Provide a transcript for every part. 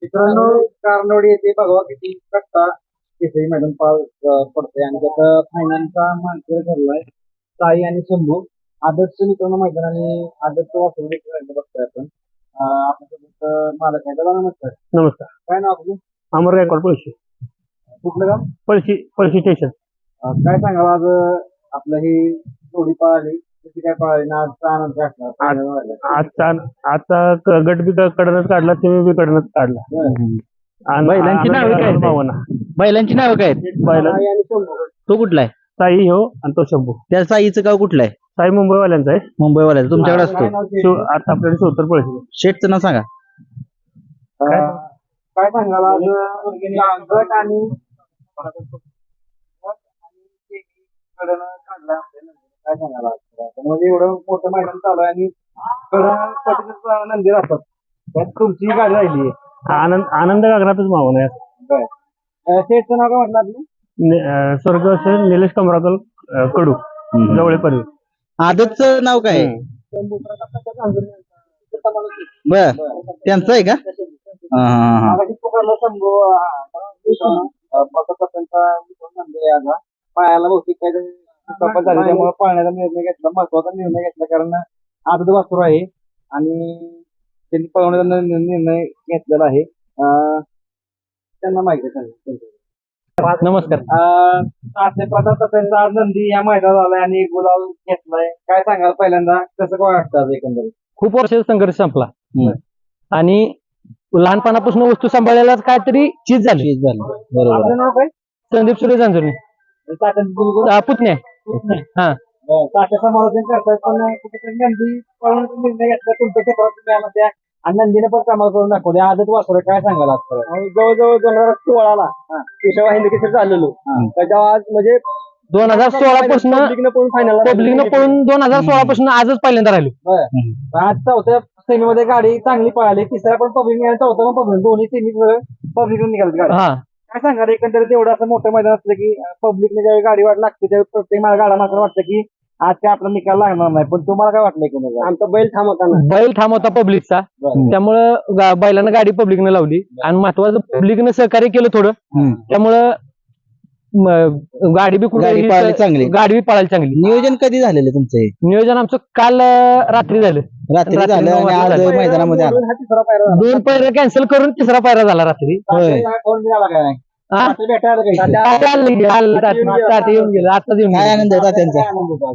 मित्रांनो, कारंडवाडी येथे बघा किती कट्टा केसरी मैदान पार पडतंय आणि त्याचा फायनलचा मानकरी ठरलाय साई आणि शंभू. आदर्श मित्रांनो मैदानाने आदर्श वासरू देखील बघतोय आपण. आपल्यासोबत मालक आहे. दादा नमस्कार. नमस्कार. काय नाव आपलं? अमर गायकवाड पळशी. कुठलं गाव? पळशी स्टेशन. काय सांगाल आज आपलं ही जोडी पळाली कशी काय पळाली ना आजचा आनंद काय असणार? आजचा गट बी कडनच काढला, ते बी कडनच काढला. आणि बैलांची नावं काय आहेत? भावना. बैलांची नावं काय आहेत? साई आणि शंभू. तो कुठला आहे? साई हो आणि तो शंभू. त्या साईचं गाव कुठलं आहे? साई मुंबईवाल्यांचा आहे. मुंबईवाल्याचं तुमच्याकडे असतो. काय नाव शेठ? आता आपल्याकडे शिवतर पळशी. शेठचं नाव सांगा. काय सांगाल आज गट आणि काय सांगाल आज? म्हणजे एवढं मोठं मैदान चालू आहे आणि नंदी राहतात त्यात तुमची गाडी राहिली आहे. आनंद गागरातच भावना आहे. शेठचं नाव काय म्हटलं आपलं? स्वर्गस्थ निलेश कमराकल कडू जवळ परी. आदतचं नाव काय आहे? बर, त्यांचं आहे का? हा, हा, हा. पायाला बहुतेक काहीतरी दुखापत झाली त्यामुळे पाळण्याचा निर्णय घेतला, महत्वाचा निर्णय घेतला. कारण आदत वासरू आहे आणि त्यांनी पळवण्याचा निर्णय घेतलेला आहे. त्यांना माहिती आहे. नमस्कार. त्यांचा आज नंदी या मैदानात आलाय आणि गुलाल घेतलाय. काय सांगाल पहिल्यांदा कसं काय वाटतं आज एकंदरीत? खूप वर्षाचा संघर्ष संपला आणि लहानपणापासून वस्तू सांभाळायला काहीतरी चीज झाली. बरोबर. आपलं नाव काय? संदीप सुरेश जांजुर्णी. पुतण्या. हा, तात्या समालोचन करतात पण कुठेतरी नंदी पळवण्याचा निर्णय घेतला तुमच्या क्षेत्रात त्या आणि नंदीने पण कामाल करून दाखवले. आदत वासरू काय सांगाल आज? जवळजवळ जनावर वळाला केशव हिंद केसरी चाललेलो त्याच्या आज म्हणजे 2016 पासून पब्लिकनं पळून 2016 पासून आजच पहिल्यांदा राहिलो. आज चौथ्या सेमीमध्ये गाडी चांगली पळाली, तिसऱ्या पण पब्लिक आणि चौथ्या पण पब्लिक, दोन्ही सेमी पब्लिक निघाली गाडी. हा, काय सांगाल एकंदरीत एवढं असं मोठं मैदान असलं की पब्लिकने ज्यावेळी गाडी वाट लागते त्यावेळी प्रत्येक गाडा मात्र वाटतं की आज काय आपला निकाल लागणार नाही, पण तुम्हाला काय वाटलं एकंदरीत? आमचा बैल थांब होता पब्लिकचा, त्यामुळं बैलानं गाडी पब्लिकनं लावली आणि महत्वाचं पब्लिकनं सहकार्य केलं थोडं, त्यामुळं गाडी बी गाडी पळाली चांगली. गाडी बी पळायला चांगली. नियोजन कधी झालेलं तुमचं हे? नियोजन आमचं काल रात्री झालं. रात्री झालं आणि आज मैदानामध्ये आलं. हा तिसरा पायरा झाला. 2 पायऱ्या कॅन्सल करून तिसरा पायरा झाला रात्री. होय. फोन मिळाला काय नाही? हा? भेटायला काही तात्या येऊन गेलं, आताच येऊन काय गेलं. आनंद आहे त्यांचा?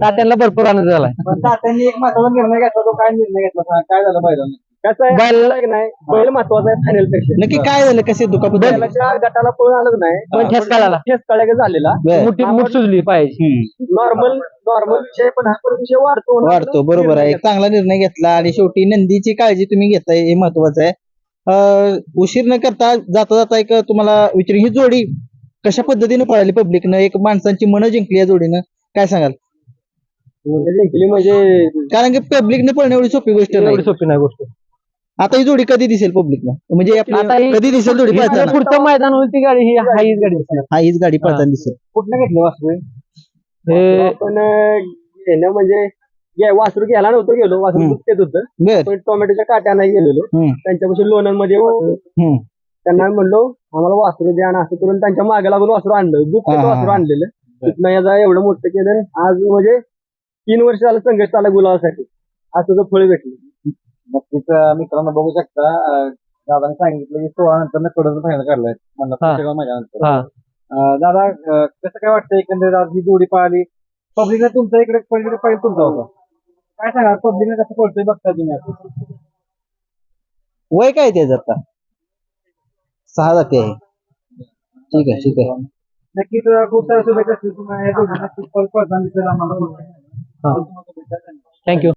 तात्यांना भरपूर आनंद झालाय. पण तात्यांनी एक महत्वाचा निर्णय घेतला. तो काय निर्णय घेतला सांगा? काय झालं पाहिजे? बैल महत्वाचा आहे फायनल पेक्षा. नक्की काय झालं? कसे दुखापत झाली? गटाला पळून आलंच नाही, पण ठेस काढायला झालेला. बर. मुठ सुजली पाहिजे. नॉर्मल विषय, पण हा पण विषय वाढतो. बरोबर आहे. एक चांगला निर्णय घेतला आणि शेवटी नंदीची काळजी तुम्ही घेताय हे महत्वाचं आहे. उशीर न करता जाता जाता एक तुम्हाला विचारू, ही जोडी कशा पद्धतीने पळाली पब्लिकनं, एक माणसांची मनं जिंकली या जोडीनं, काय सांगाल? जिंकली म्हणजे कारण की पब्लिकने पळणं एवढी सोपी गोष्ट नाही. एवढी सोपी नाही गोष्ट. आता ही जोडी कधी दिसेल पब्लिकनं, म्हणजे आता आपली कधी दिसेल जोडी पळताना? पुढचं मैदान होईल ती गाडी, ही हीच गाडी दिसणार. हा, हीच गाडी पळताना दिसेल. कुठनं घेतलं वासरू? हे पण घेणं म्हणजे वासरू घ्यायला नव्हतं गेलो, वासरू दुखत होतं, बर. पण टोमॅटोच्या काट्या नाही गेलेलो. त्यांच्यापासून लोणंद मध्ये त्यांना म्हणलो आम्हाला वासरू द्या, आणि असं करून त्यांच्या मागे लागून वासरू आणलं. दुखत वासरू आणलेलं. तिथनं याचा एवढं मोठं केलं. आज म्हणजे 3 वर्ष झालं संघर्ष चालला गुलाबासाठी. आज तुझं फळ भेटलं. नक्कीच मित्रांनो बघू शकता. दादाने सांगितलं की 16 नंतर कडून फायनल काढलाय माझ्यानंतर. दादा कसं काय वाटतं एकंदरीत आज ही जोडी पळाली? पब्लिकने तुमचा इकडे पहिले तुमचा होता. काय सांगा पब्लिकने कसं पळतोय बघता तुम्ही आता? वय काय त्याचं आता? 6 जाती आहे. ठीक आहे, ठीक आहे. नक्कीच खूप साऱ्या शुभेच्छा असतील तुम्हाला या दोघांना. नक्कीच पळताना दिसेल आम्हाला. थँक्यू.